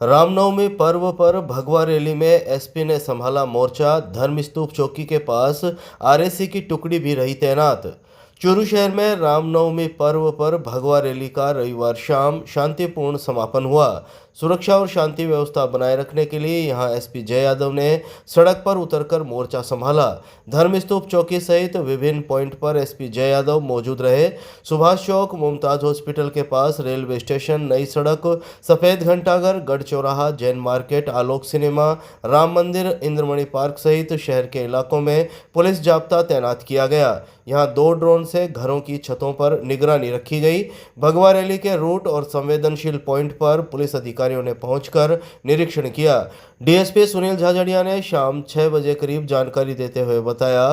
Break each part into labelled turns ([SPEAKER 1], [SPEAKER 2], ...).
[SPEAKER 1] रामनवमी पर्व पर भगवा रैली में एसपी ने संभाला मोर्चा। धर्मस्तूप चौकी के पास आरएसी की टुकड़ी भी रही तैनात। चूरू शहर में रामनवमी पर्व पर भगवा रैली का रविवार शाम शांतिपूर्ण समापन हुआ। सुरक्षा और शांति व्यवस्था बनाए रखने के लिए यहां एसपी जय यादव ने सड़क पर उतरकर मोर्चा संभाला। धर्मस्तूप चौकी सहित विभिन्न पॉइंट पर एसपी जय यादव मौजूद रहे। सुभाष चौक, मुमताज हॉस्पिटल के पास, रेलवे स्टेशन, नई सड़क, सफेद घंटाघर, गढ़ चौराहा, जैन मार्केट, आलोक सिनेमा, राम मंदिर, इंद्रमणि पार्क सहित शहर के इलाकों में पुलिस जाब्ता तैनात किया गया। यहां 2 ड्रोन से घरों की छतों पर निगरानी रखी गई। भगवा रैली के रूट और संवेदनशील पॉइंट पर पुलिस अधिकारियों ने पहुंचकर निरीक्षण किया। डीएसपी सुनील झाझड़िया ने शाम 6 बजे करीब जानकारी देते हुए बताया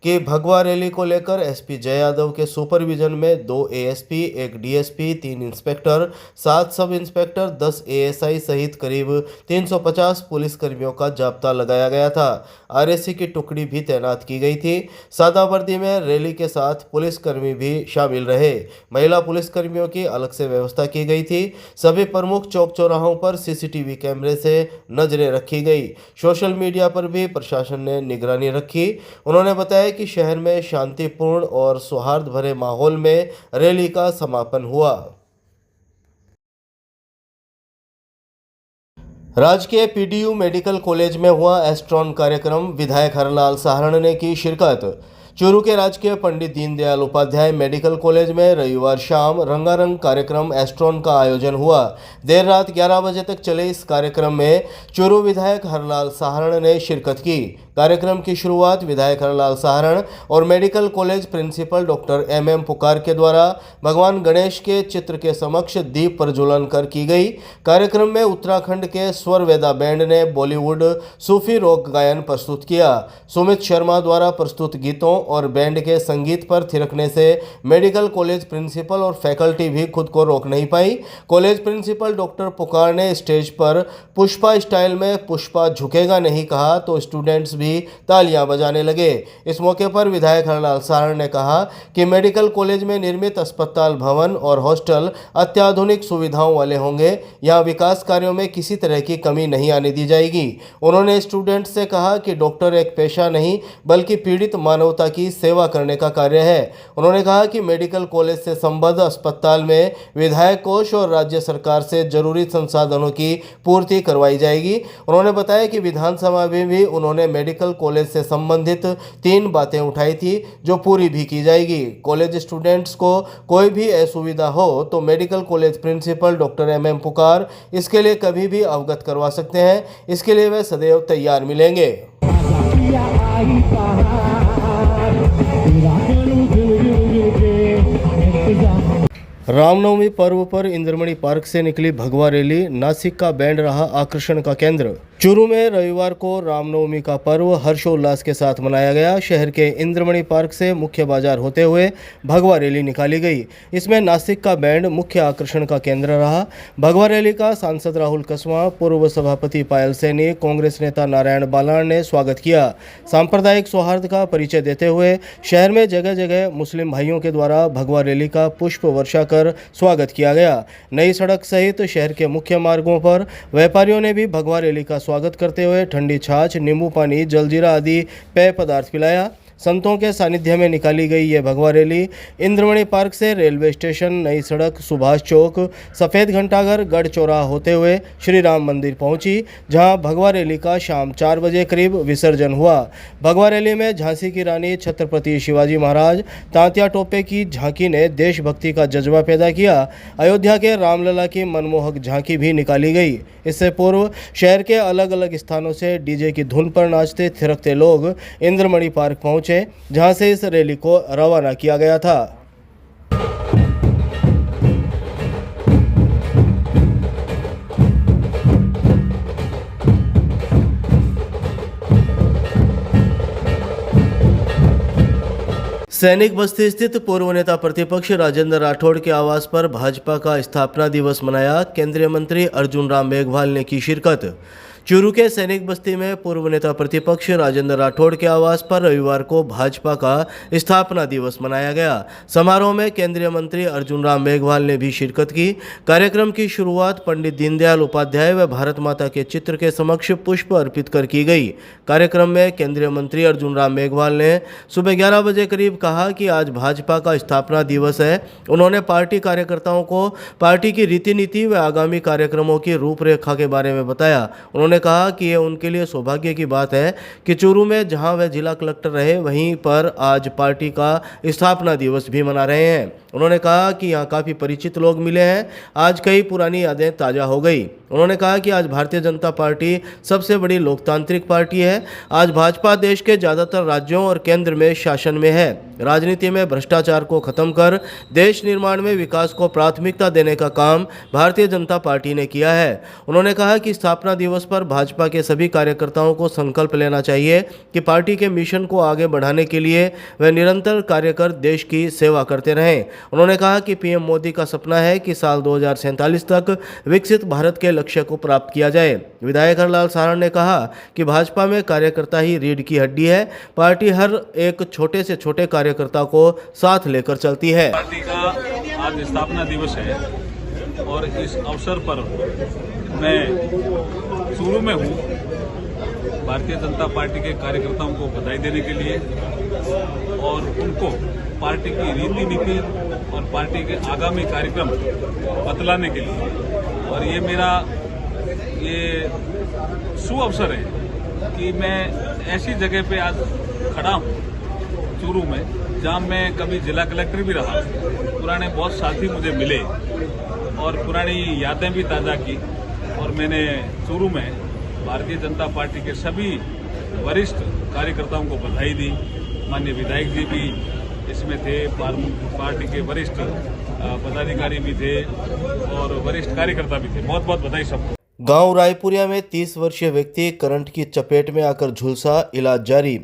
[SPEAKER 1] कि भगवा रैली को लेकर एसपी जय यादव के सुपरविजन में 2 ASP, 1 DSP, 3 inspector, 7 sub inspector, 10 ASI सहित करीब 350 पुलिसकर्मियों का जाब्ता लगाया गया था। आरएसी की टुकड़ी भी तैनात की गई थी। सादा वर्दी में रैली के साथ पुलिसकर्मी भी शामिल रहे। महिला पुलिसकर्मियों की अलग से व्यवस्था की गई थी। सभी प्रमुख चौक चौराहों पर सीसीटीवी कैमरे से नजरें रखी गई। सोशल मीडिया पर भी प्रशासन ने निगरानी रखी। उन्होंने बताया कि शहर में शांतिपूर्ण और सौहार्द भरे माहौल में रैली का समापन हुआ। राजकीय पीडीयू मेडिकल कॉलेज में हुआ एस्ट्रॉन कार्यक्रम। विधायक हरलाल साहरण ने की शिरकत। चूरू के राजकीय पंडित दीनदयाल उपाध्याय मेडिकल कॉलेज में रविवार शाम रंगारंग कार्यक्रम एस्ट्रॉन का आयोजन हुआ। देर रात 11 बजे तक चले इस कार्यक्रम में चूरू विधायक हरलाल साहरण ने शिरकत की। कार्यक्रम की शुरुआत विधायक हरलाल साहरण और medical college principal doctor M Pukar के द्वारा भगवान गणेश के चित्र के समक्ष दीप प्रज्वलन कर की गई। कार्यक्रम में उत्तराखंड के स्वर वेदा बैंड ने बॉलीवुड सूफी रॉक गायन प्रस्तुत किया। सुमित शर्मा द्वारा प्रस्तुत गीतों और बैंड के संगीत पर थिरकने से मेडिकल कॉलेज प्रिंसिपल और फैकल्टी भी खुद को रोक नहीं पाई। कॉलेज प्रिंसिपल डॉक्टर पुकार ने स्टेज पर पुष्पा स्टाइल में पुष्पा झुकेगा नहीं कहा तो स्टूडेंट्स भी तालियां बजाने लगे। इस मौके पर विधायक हरलाल साहरण ने कहा कि मेडिकल कॉलेज में निर्मित अस्पताल भवन और हॉस्टल अत्याधुनिक सुविधाओं वाले होंगे। यहाँ विकास कार्यों में किसी तरह की कमी नहीं आने दी जाएगी। उन्होंने स्टूडेंट्स से कहा कि डॉक्टर एक पेशा नहीं बल्कि पीड़ित मानवता की सेवा करने का कार्य है। उन्होंने कहा कि मेडिकल कॉलेज से संबद्ध अस्पताल में विधायक कोष और राज्य सरकार से जरूरी संसाधनों की पूर्ति करवाई जाएगी। उन्होंने बताया कि विधानसभा में भी उन्होंने मेडिकल कॉलेज से संबंधित 3 बातें उठाई थी जो पूरी भी की जाएगी। कॉलेज स्टूडेंट्स को कोई भी असुविधा हो तो medical college principal doctor M Pukar इसके लिए कभी भी अवगत करवा सकते हैं। इसके लिए वे सदैव तैयार मिलेंगे। रामनवमी पर्व पर इंद्रमणि पार्क से निकली भगवा रैली। नासिक का बैंड रहा आकर्षण का केंद्र। चूरू में रविवार को रामनवमी का पर्व हर्षोल्लास के साथ मनाया गया। शहर के इंद्रमणि पार्क से मुख्य बाजार होते हुए भगवा रैली निकाली गई। इसमें नासिक का बैंड मुख्य आकर्षण का केंद्र रहा। भगवा रैली का सांसद राहुल कसवा, पूर्व सभापति पायल सैनी, कांग्रेस नेता नारायण बालान ने स्वागत किया। सांप्रदायिक सौहार्द का परिचय देते हुए शहर में जगह जगह मुस्लिम भाइयों के द्वारा भगवा रैली का पुष्प वर्षा कर स्वागत किया गया। नई सड़क सहित शहर के मुख्य मार्गों पर व्यापारियों ने भी भगवा रैली का स्वागत करते हुए ठंडी छाछ, नींबू पानी, जलजीरा आदि पेय पदार्थ पिलाया। संतों के सानिध्य में निकाली गई ये भगवा रैली इंद्रमणि पार्क से रेलवे स्टेशन, नई सड़क, सुभाष चौक, सफेद घंटाघर, गढ़ चौराहा होते हुए श्री राम मंदिर पहुंची, जहां भगवा रैली का शाम 4 बजे करीब विसर्जन हुआ। भगवा रैली में झांसी की रानी छत्रपति शिवाजी महाराज तांतिया टोपे की झांकी ने देशभक्ति का जज्बा पैदा किया। अयोध्या के रामलला की मनमोहक झांकी भी निकाली गई। इससे पूर्व शहर के अलग अलग स्थानों से डीजे की धुन पर नाचते थिरकते लोग इंद्रमणि पार्क पहुंचे, जहां से इस रैली को रवाना किया गया था। सैनिक बस्ती स्थित पूर्व नेता प्रतिपक्ष राजेंद्र राठौड़ के आवास पर भाजपा का स्थापना दिवस मनाया। केंद्रीय मंत्री अर्जुन राम मेघवाल ने की शिरकत। चूरू के सैनिक बस्ती में पूर्व नेता प्रतिपक्ष राजेंद्र राठौड़ के आवास पर रविवार को भाजपा का स्थापना दिवस मनाया गया। समारोह में केंद्रीय मंत्री अर्जुन राम मेघवाल ने भी शिरकत की। कार्यक्रम की शुरुआत पंडित दीनदयाल उपाध्याय व भारत माता के चित्र के समक्ष पुष्प अर्पित कर की गई। कार्यक्रम में केंद्रीय मंत्री अर्जुन राम मेघवाल ने सुबह 11 बजे करीब कहा कि आज भाजपा का स्थापना दिवस है। उन्होंने पार्टी कार्यकर्ताओं को पार्टी की रीति नीति व आगामी कार्यक्रमों की रूपरेखा के बारे में बताया। उन्होंने कहा कि ये उनके लिए सौभाग्य की बात है कि चूरू में जहां वे जिला कलेक्टर रहे वहीं पर आज पार्टी का स्थापना दिवस भी मना रहे हैं। उन्होंने कहा कि यहाँ काफ़ी परिचित लोग मिले हैं, आज कई पुरानी यादें ताज़ा हो गई। उन्होंने कहा कि आज भारतीय जनता पार्टी सबसे बड़ी लोकतांत्रिक पार्टी है। आज भाजपा देश के ज़्यादातर राज्यों और केंद्र में शासन में है। राजनीति में भ्रष्टाचार को खत्म कर देश निर्माण में विकास को प्राथमिकता देने का काम भारतीय जनता पार्टी ने किया है। उन्होंने कहा कि स्थापना दिवस पर भाजपा के सभी कार्यकर्ताओं को संकल्प लेना चाहिए कि पार्टी के मिशन को आगे बढ़ाने के लिए वे निरंतर कार्य कर देश की सेवा करते रहें। उन्होंने कहा कि पीएम मोदी का सपना है कि साल 2047 तक विकसित भारत के लक्ष्य को प्राप्त किया जाए। विधायक हरलाल साहरण ने कहा कि भाजपा में कार्यकर्ता ही रीढ़ की हड्डी है। पार्टी हर एक छोटे से छोटे कार्यकर्ता को साथ लेकर चलती है।
[SPEAKER 2] पार्टी का आज स्थापना दिवस है और इस अवसर पर मैं चूरू में हूँ भारतीय जनता पार्टी के कार्यकर्ताओं को बधाई देने के लिए और उनको पार्टी की रीति नीति और पार्टी के आगामी कार्यक्रम बतलाने के लिए। और ये मेरा सुअवसर है कि मैं ऐसी जगह पे आज खड़ा हूँ चूरू में जहाँ मैं कभी जिला कलेक्टर भी रहा। पुराने बहुत साथी मुझे मिले और पुरानी यादें भी ताज़ा की और मैंने चूरू में भारतीय जनता पार्टी के सभी वरिष्ठ कार्यकर्ताओं को बधाई दी। माननीय विधायक जी भी इसमें थे, पार्टी के वरिष्ठ पदाधिकारी भी थे और वरिष्ठ कार्यकर्ता भी थे। बहुत बहुत बधाई सबको।
[SPEAKER 1] गांव रायपुरिया में 30 वर्षीय व्यक्ति करंट की चपेट में आकर झुलसा, इलाज जारी।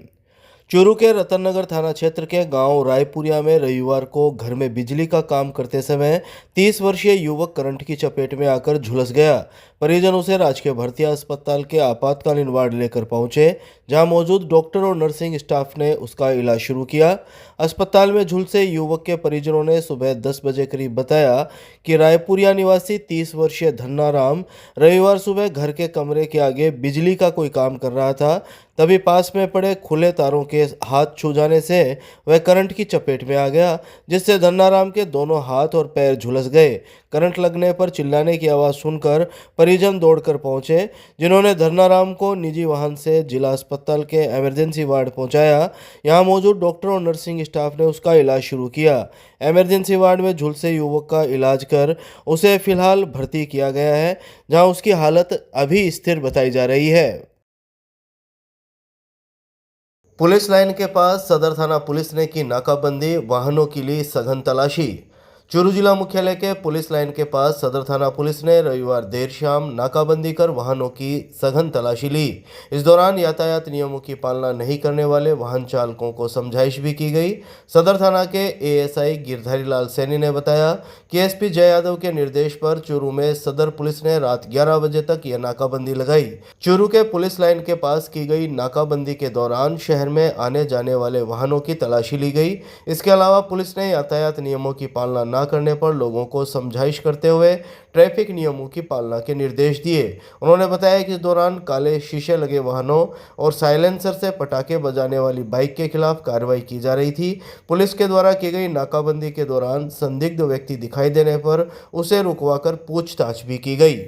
[SPEAKER 1] चूरू के रतननगर थाना क्षेत्र के गांव रायपुरिया में रविवार को घर में बिजली का काम करते समय 30 वर्षीय युवक करंट की चपेट में आकर झुलस गया। परिजन उसे राजकीय भर्तिया अस्पताल के आपातकालीन वार्ड लेकर पहुंचे, जहां मौजूद डॉक्टर और नर्सिंग स्टाफ ने उसका इलाज शुरू किया। अस्पताल में झुलसे युवक के परिजनों ने सुबह 10 बजे करीब बताया कि रायपुरिया निवासी 30 वर्षीय धन्नाराम रविवार सुबह घर के कमरे के आगे बिजली का कोई काम कर रहा था। तभी पास में पड़े खुले तारों के हाथ छू जाने से वह करंट की चपेट में आ गया, जिससे धन्नाराम के दोनों हाथ और पैर झुलस गए। करंट लगने पर चिल्लाने की आवाज़ सुनकर परिजन दौड़कर पहुंचे, जिन्होंने धन्नाराम को निजी वाहन से जिला अस्पताल के इमरजेंसी वार्ड पहुंचाया। यहां मौजूद डॉक्टर और नर्सिंग स्टाफ ने उसका इलाज शुरू किया। इमरजेंसी वार्ड में झुलसे युवक का इलाज कर उसे फिलहाल भर्ती किया गया है, जहां उसकी हालत अभी स्थिर बताई जा रही है। पुलिस लाइन के पास सदर थाना पुलिस ने की नाकाबंदी, वाहनों की ली सघन तलाशी। चूरू जिला मुख्यालय के पुलिस लाइन के पास सदर थाना पुलिस ने रविवार देर शाम नाकाबंदी कर वाहनों की सघन तलाशी ली। इस दौरान यातायात नियमों की पालना नहीं करने वाले वाहन चालकों को समझाइश भी की गई। सदर थाना के एएसआई गिरधारी लाल सैनी ने बताया कि एसपी जय यादव के निर्देश पर चूरू में सदर पुलिस ने रात 11 बजे तक यह नाकाबंदी लगाई। चूरू के पुलिस लाइन के पास की गई नाकाबंदी के दौरान शहर में आने जाने वाले वाहनों की तलाशी ली गई। इसके अलावा पुलिस ने यातायात नियमों की पालना न करने पर लोगों को समझाइश करते हुए ट्रैफिक नियमों की पालना के निर्देश दिए। उन्होंने बताया कि इस दौरान काले शीशे लगे वाहनों और साइलेंसर से पटाखे बजाने वाली बाइक के खिलाफ कार्रवाई की जा रही थी। पुलिस के द्वारा की गई नाकाबंदी के दौरान संदिग्ध व्यक्ति दिखाई देने पर उसे रुकवाकर पूछताछ भी की गई।